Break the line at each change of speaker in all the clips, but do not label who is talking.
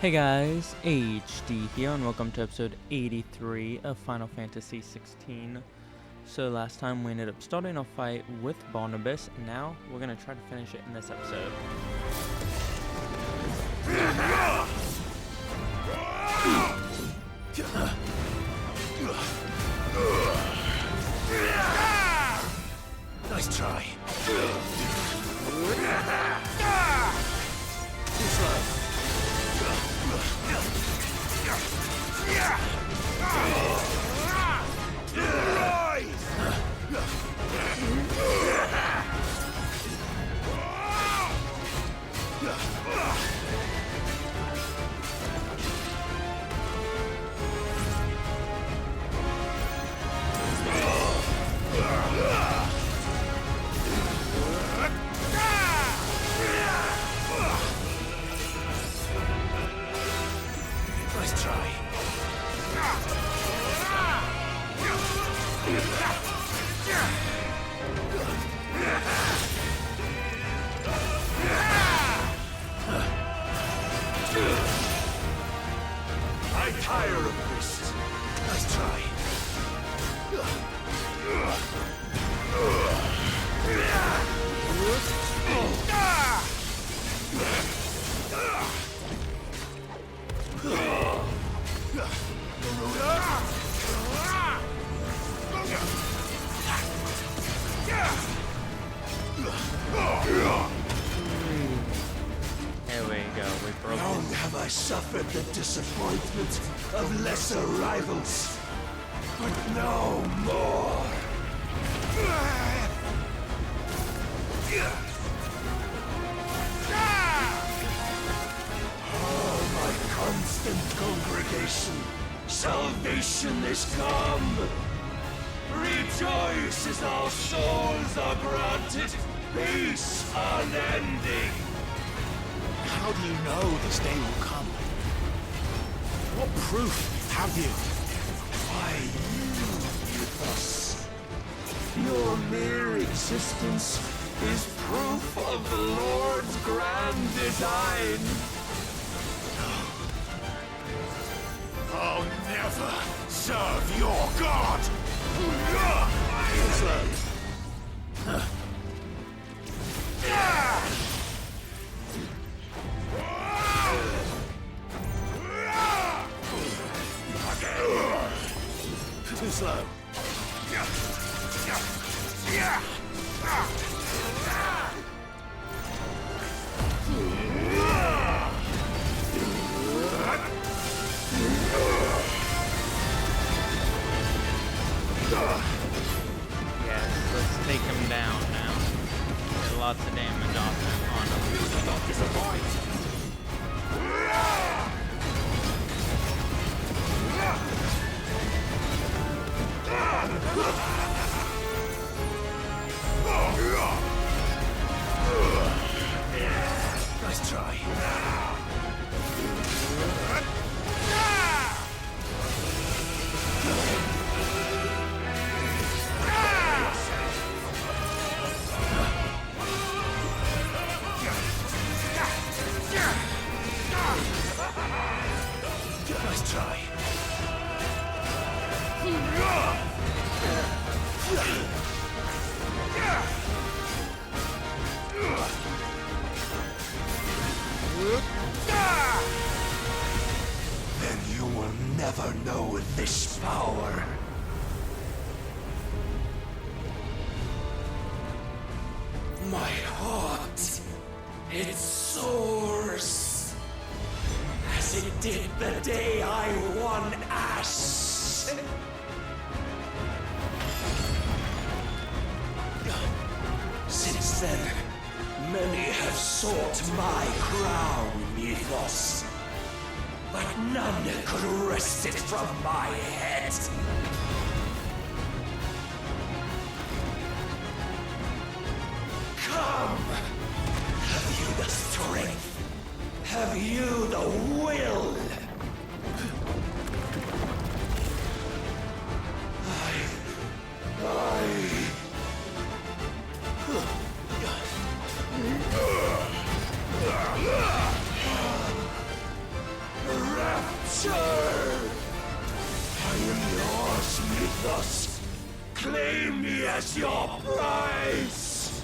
Hey guys, HD here, and welcome to episode 83 of Final Fantasy XVI. So last time we ended up starting a fight with Barnabas, and now we're going to try to finish it in this episode.
Nice try. Too slow. Nice try. I tire of this. Nice try.
There we go, we broke
Long
it.
have I suffered the disappointment of lesser rivals, but no more. Oh, my constant congregation, salvation is come. Rejoice as our souls are granted peace unending.
How do you know this day will come? What proof have you?
Why, you, Euthus. Your mere existence is proof of the Lord's grand design. I'll never serve your God! Too slow.
Yes, let's take him down now. Get lots of damage off him on him.
Not disappoint. Nice try. Nice try. Then you will never know this power. My heart, it soars, as it did the day I won Ash. Since then, many have sought my crown, Ethos, but none could wrest it from my head. Come! Have you the strength? Have you the will? Sure! I am yours, Mythos! Claim me as your prize!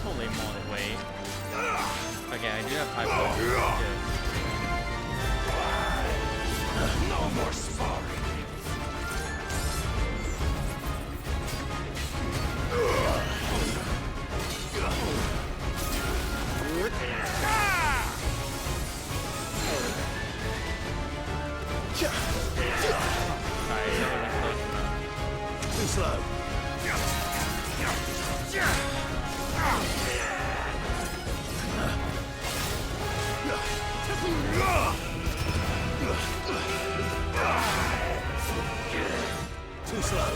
Holy moly, wait. Okay, I do have high points.
No more sparring!
Too slow. Too slow.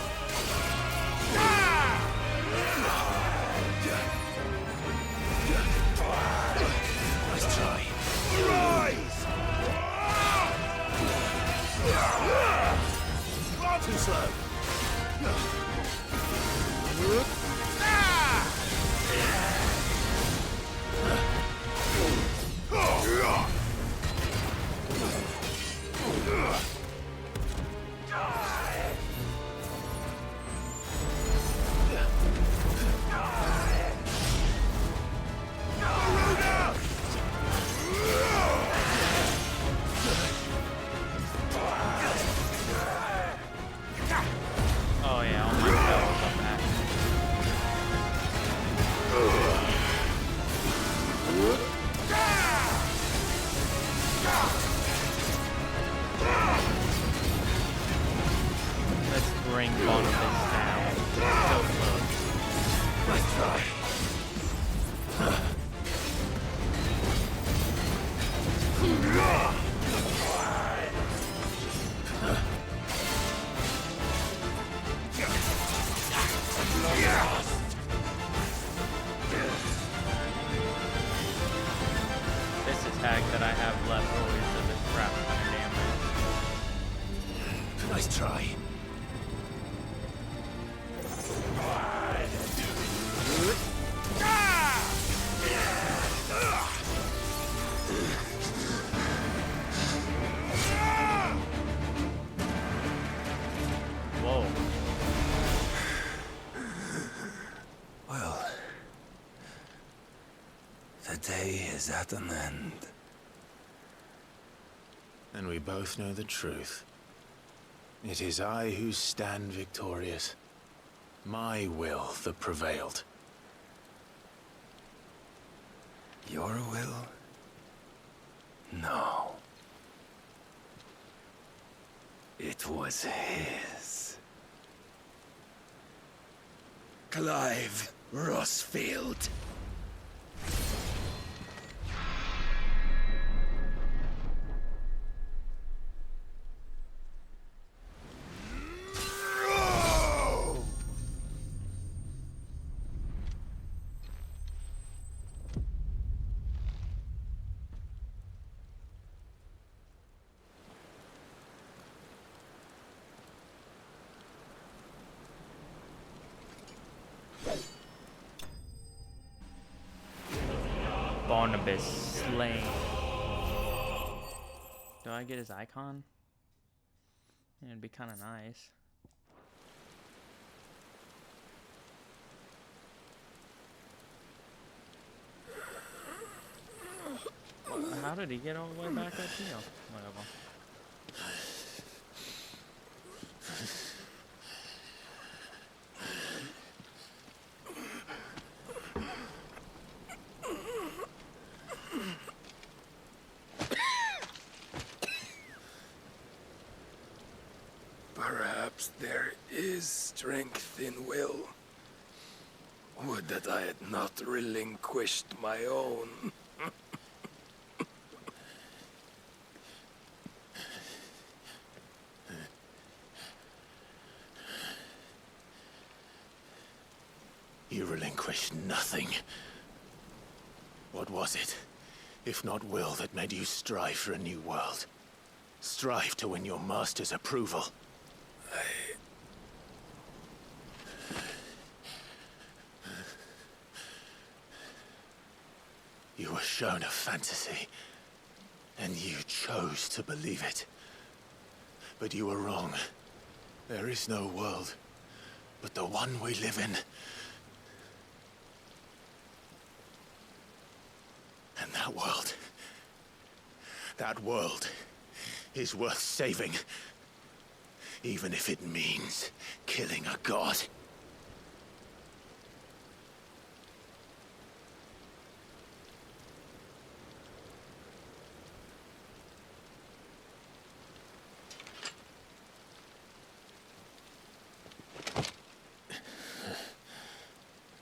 Nice try. Rise! Too slow.
Oh yeah, all my spells are back. Let's bring Barnabas down. So close.
Nice try.
This attack that I have left always does a crap ton of damage.
Nice try.
Whoa.
Well, the day is at an end.
And we both know the truth. It is I who stand victorious. My will that prevailed.
Your will? No. It was his. Clive Rossfield.
Barnabas slain. Do I get his icon? Yeah, it'd be kind of nice. How did he get all the way back up here? Whatever.
Perhaps there is strength in will. Would that I had not relinquished my own.
You relinquished nothing. What was it, if not will, that made you strive for a new world? Strive to win your master's approval. You were shown a fantasy, and you chose to believe it. But you were wrong. There is no world, but the one we live in. And that world is worth saving, even if it means killing a god.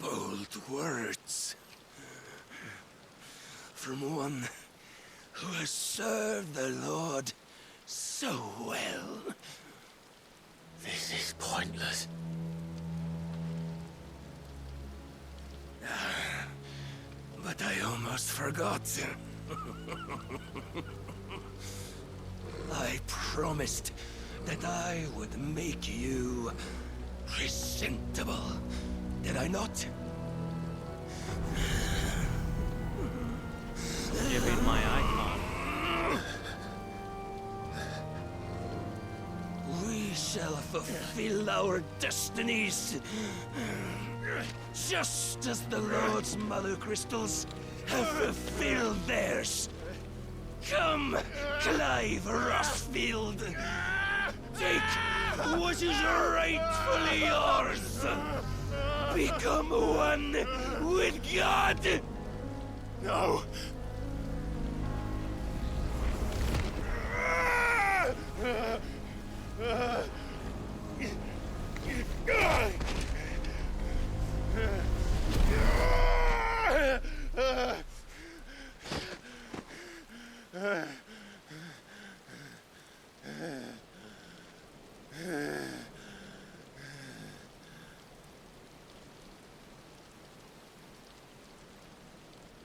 Bold words. From one who has served the Lord so well.
This is pointless.
But I almost forgot. I promised that I would make you presentable. Did I not?
You've been my icon.
We shall fulfill our destinies. Just as the Lord's Mother Crystals have fulfilled theirs. Come, Clive Rossfield. Take what is rightfully yours. Become one with God.
No!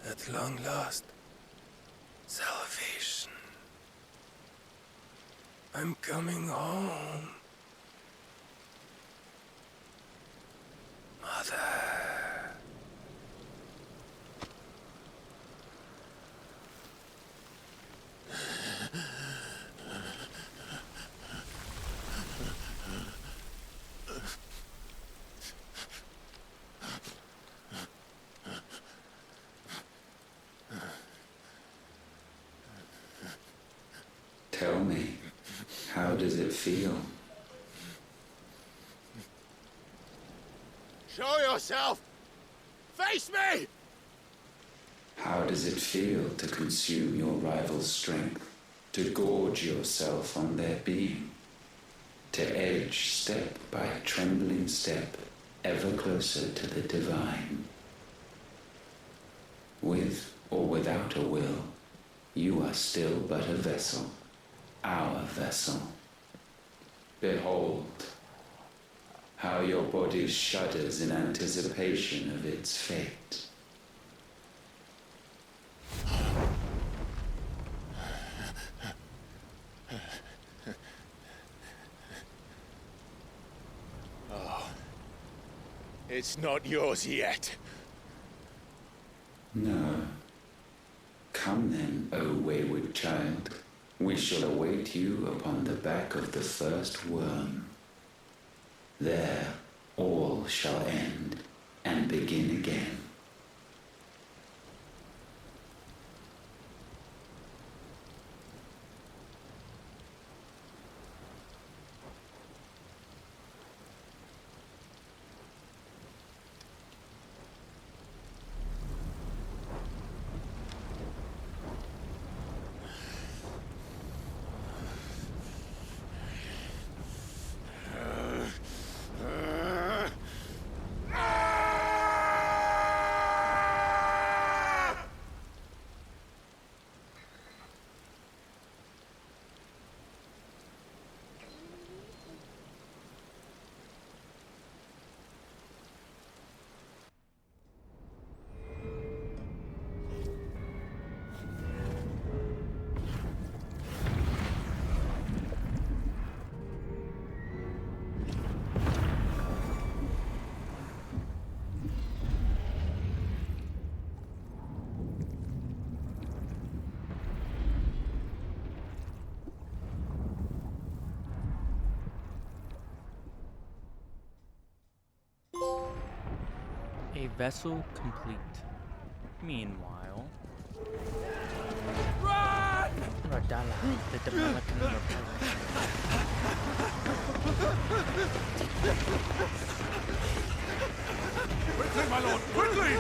At long last, salvation. I'm coming home. Mother.
Tell me, how does it feel?
Show yourself! Face me!
How does it feel to consume your rival's strength, to gorge yourself on their being, to edge step by trembling step ever closer to the divine? With or without a will, you are still but a vessel, our vessel. Behold, how your body shudders in anticipation of its fate.
It's not yours yet.
No. Come then, O wayward child. We shall await you upon the back of the first worm. There all shall end and begin again.
A vessel complete. Meanwhile,
Run!
Radala, the Dominican Republic.
Quickly, my lord! Quickly!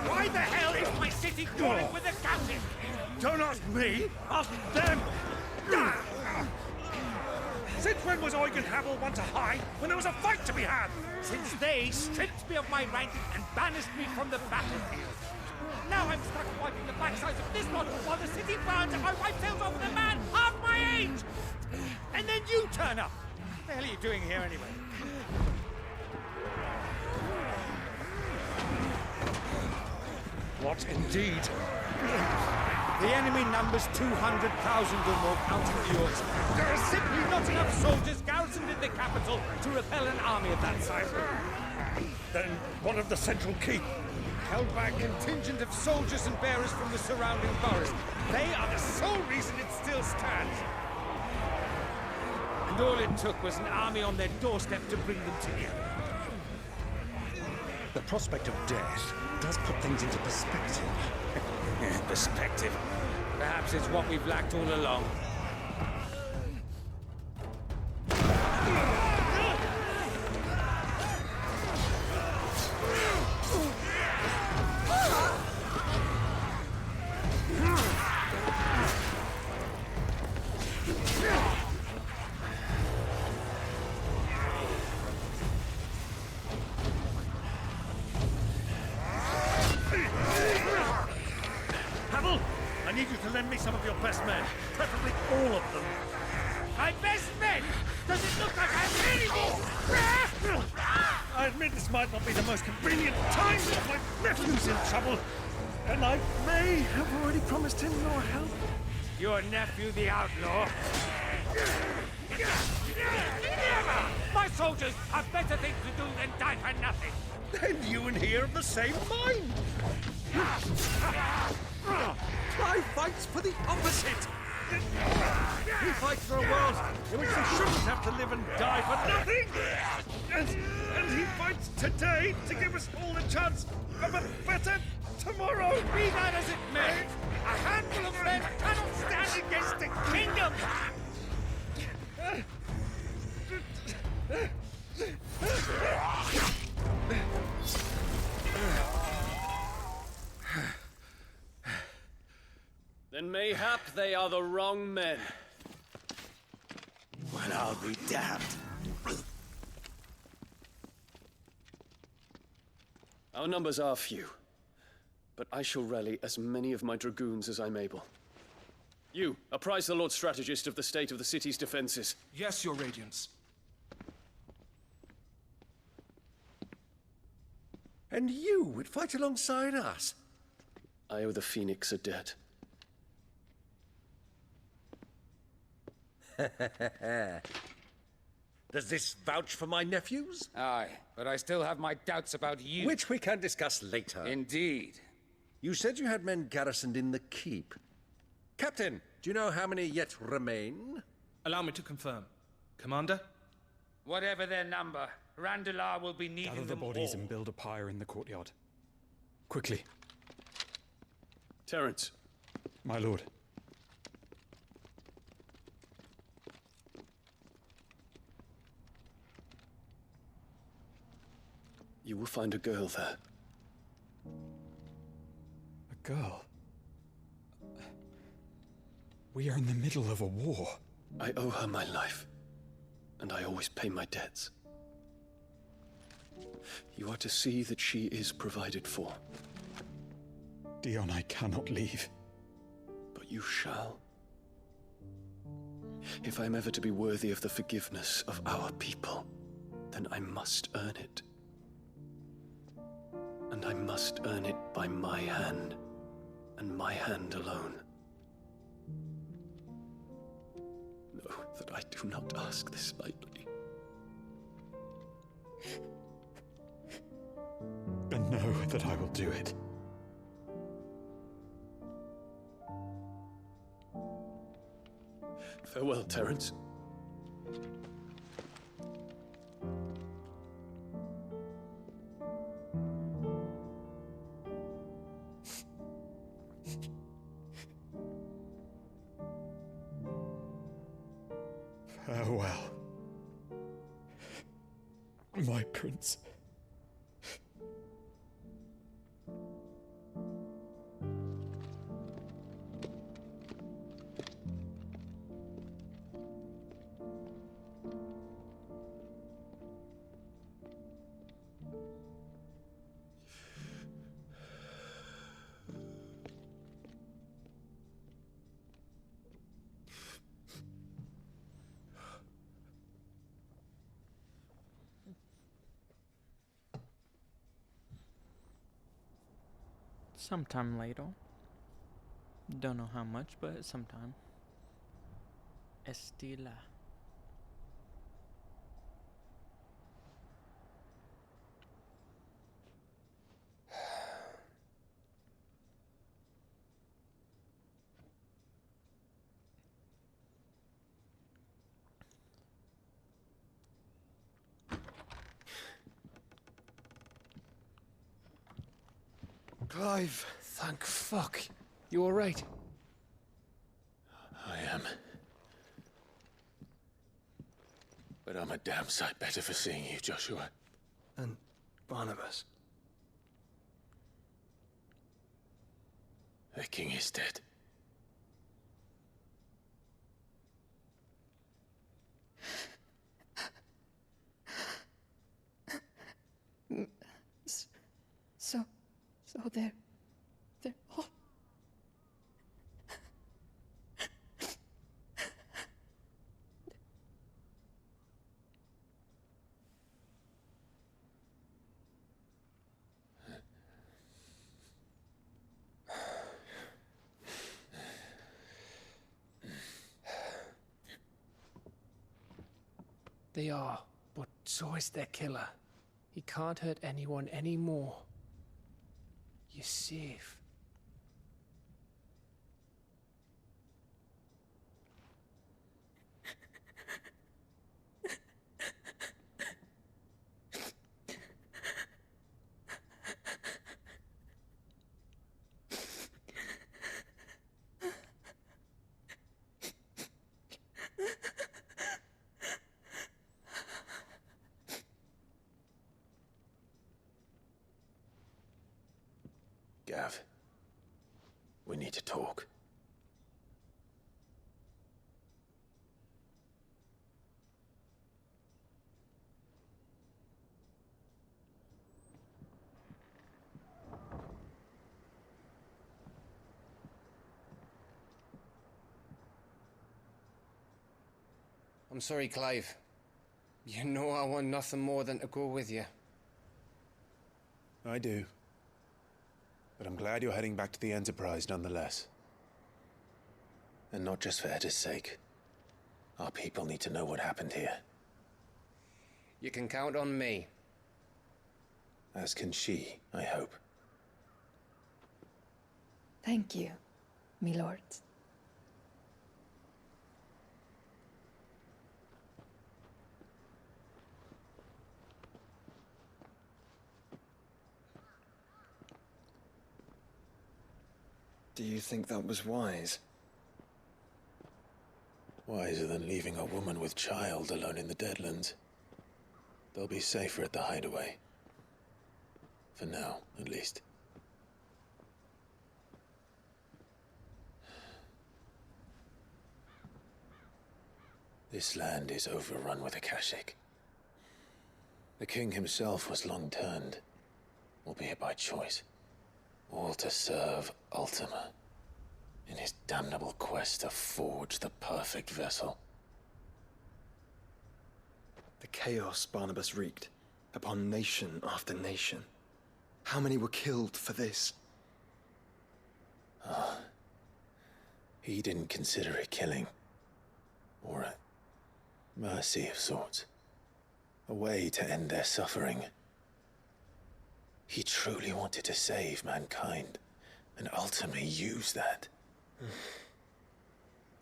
Why the hell is my city crawling with the captain?
Don't ask me, ask them! Since when was Eugen Havel one to hide when there was a fight to be had?
Since they stripped me of my rank and banished me from the battlefield. Now I'm stuck wiping the backsides of this lot while the city burns and my wife tails off with a man half my age! And then you turn up! What the hell are you doing here anyway?
What indeed?
The enemy numbers 200,000 or more counting the Yorks. There are simply not enough soldiers garrisoned in the capital to repel an army of that size.
Then what of the central keep?
Held by a contingent of soldiers and bearers from the surrounding forest. They are the sole reason it still stands. And all it took was an army on their doorstep to bring them together.
The prospect of death does put things into perspective.
Perspective. Perhaps it's what we've lacked all along.
Havel, I need you to lend me some of your best men, preferably all of them.
My best men! Does it look like I'm any more?
I admit this might not be the most convenient time, but my nephew's in trouble, and I may have already promised him your help.
Your nephew, the outlaw. Never! My soldiers have better things to do than die for nothing.
Then you and he are of the same mind. Clive fights for the opposite. He fights for a world in which we shouldn't have to live and die for nothing. And he fights today to give us all a chance of a better tomorrow.
Be that as it may, a handful of men cannot stand against a kingdom.
Then mayhap they are the wrong men.
Well, I'll be damned.
Our numbers are few, but I shall rally as many of my dragoons as I'm able. You, apprise the Lord Strategist of the state of the city's defenses.
Yes, Your Radiance.
And you would fight alongside us?
I owe the Phoenix a debt.
Does this vouch for my nephews?
Aye, but I still have my doubts about you.
Which we can discuss later.
Indeed.
You said you had men garrisoned in the keep. Captain, do you know how many yet remain?
Allow me to confirm. Commander?
Whatever their number, Randalar will be needing
Gather the
them
bodies
all.
and build a pyre in the courtyard. Quickly,
Terence,
my lord.
you will find a girl there.
A girl. We are in the middle of a war.
I owe her my life, and I always pay my debts. You are to see that she is provided for.
Dion, I cannot leave.
But you shall. If I'm ever to be worthy of the forgiveness of our people, then I must earn it. And I must earn it by my hand, and my hand alone. Know that I do not ask this lightly.
know that I will do it.
Farewell, Terence.
Farewell, my prince.
Sometime later. Don't know how much, but sometime. Estila.
Clive!
Thank fuck. You alright?
I am. But I'm a damn sight better for seeing you, Joshua.
And Barnabas.
The king is dead.
So they're all...
They are, but so is their killer. He can't hurt anyone anymore. You're safe.
Gav, we need to talk.
I'm sorry, Clive. You know I want nothing more than to go with you.
I do. But I'm glad you're heading back to the Enterprise nonetheless. And not just for Edda's sake. Our people need to know what happened here.
You can count on me.
As can she, I hope.
Thank you, my lord.
Do you think that was wise?
Wiser than leaving a woman with child alone in the Deadlands. They'll be safer at the hideaway. For now, at least. This land is overrun with Akashic. The king himself was long turned, albeit by choice. All to serve Ultima, in his damnable quest to forge the perfect vessel.
The chaos Barnabas wreaked upon nation after nation. How many were killed for this?
He didn't consider it killing. Or a mercy of sorts. A way to end their suffering. He truly wanted to save mankind, and ultimately use that.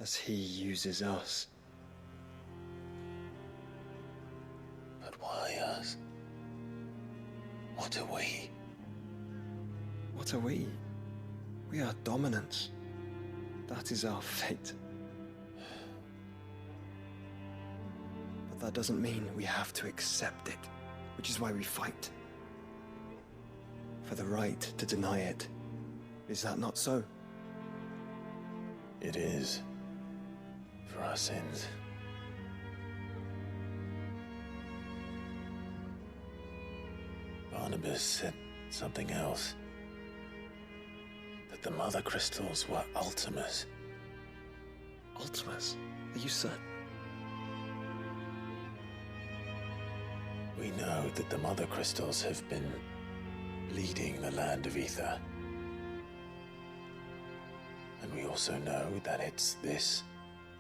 As he uses us.
But why us? What are we?
What are we? We are dominance. That is our fate. But that doesn't mean we have to accept it, which is why we fight. For the right to deny it. Is that not so?
It is. For our sins. Barnabas said something else. That the mother crystals were Ultimas.
Ultimas? Are you certain?
We know that the mother crystals have been leading the land of Ether. And we also know that it's this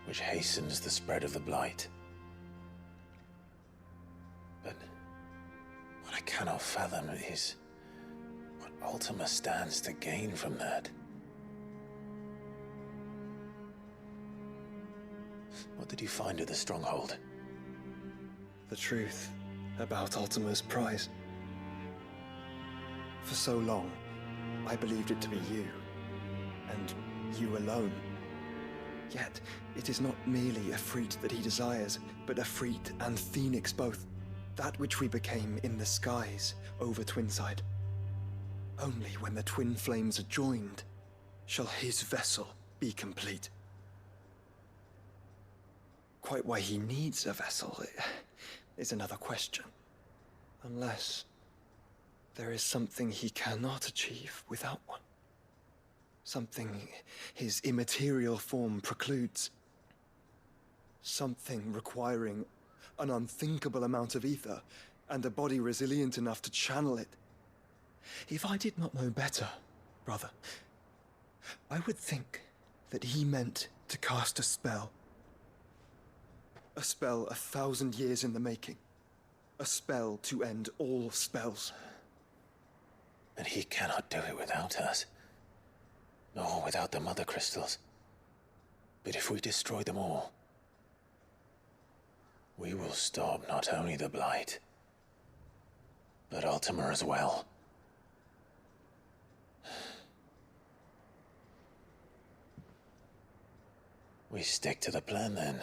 which hastens the spread of the blight. But what I cannot fathom is what Ultima stands to gain from that. What did you find at the stronghold?
The truth about Ultima's prize. For so long, I believed it to be you, and you alone. Yet, it is not merely a freat that he desires, but a freat and phoenix both. That which we became in the skies over Twinside. Only when the twin flames are joined shall his vessel be complete. Quite why he needs a vessel is another question. Unless there is something he cannot achieve without one. Something his immaterial form precludes. Something requiring an unthinkable amount of ether and a body resilient enough to channel it. If I did not know better, brother, I would think that he meant to cast a spell. A spell 1,000 years in the making. A spell to end all spells.
And he cannot do it without us. Nor without the mother crystals. But if we destroy them all, we will stop not only the blight, but Ultima as well. We stick to the plan then.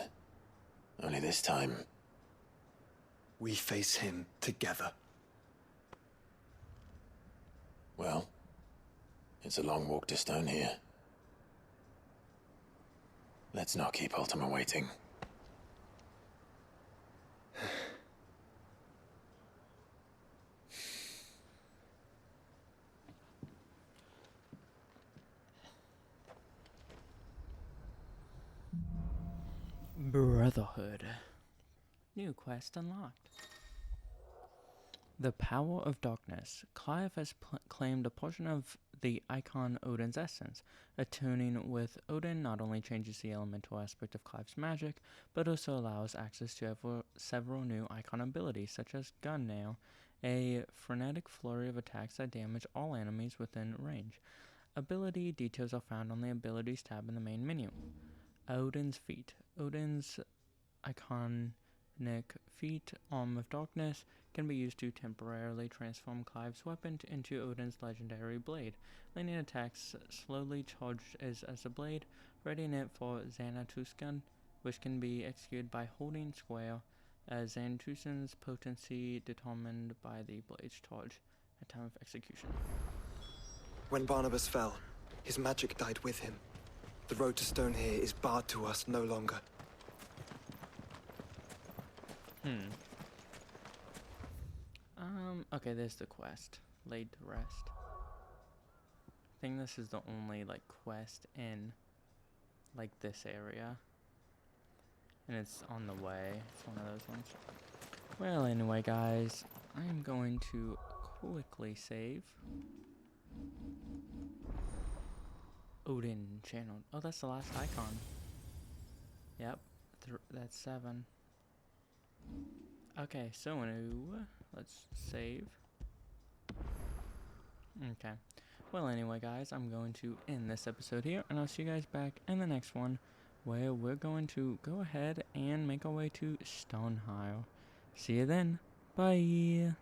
Only this time,
we face him together.
Well, it's a long walk to Stone here. Let's not keep Ultima waiting.
Brotherhood. New quest unlocked. The Power of Darkness. Clive has claimed a portion of the icon Odin's essence. Attuning with Odin not only changes the elemental aspect of Clive's magic, but also allows access to several new icon abilities, such as Gun Nail, a frenetic flurry of attacks that damage all enemies within range. Ability details are found on the Abilities tab in the main menu. Odin's Feet. Odin's iconic feat, Arm of Darkness, can be used to temporarily transform Clive's weapon into Odin's legendary blade. Linear attacks slowly charged as a blade, readying it for Xanatuscan, which can be executed by holding square, as Xanatuscan's potency determined by the blade's charge at time of execution.
When Barnabas fell, his magic died with him. The road to Stone here is barred to us no longer.
Okay, there's the quest. Laid to rest. I think this is the only, quest in, this area. And it's on the way. It's one of those ones. Well, anyway, guys, I am going to quickly save. Odin channel. Oh, that's the last icon. Yep, that's 7. Okay, so let's save. Okay. Well, anyway, guys, I'm going to end this episode here, and I'll see you guys back in the next one, where we're going to go ahead and make our way to Stonehill. See you then. Bye.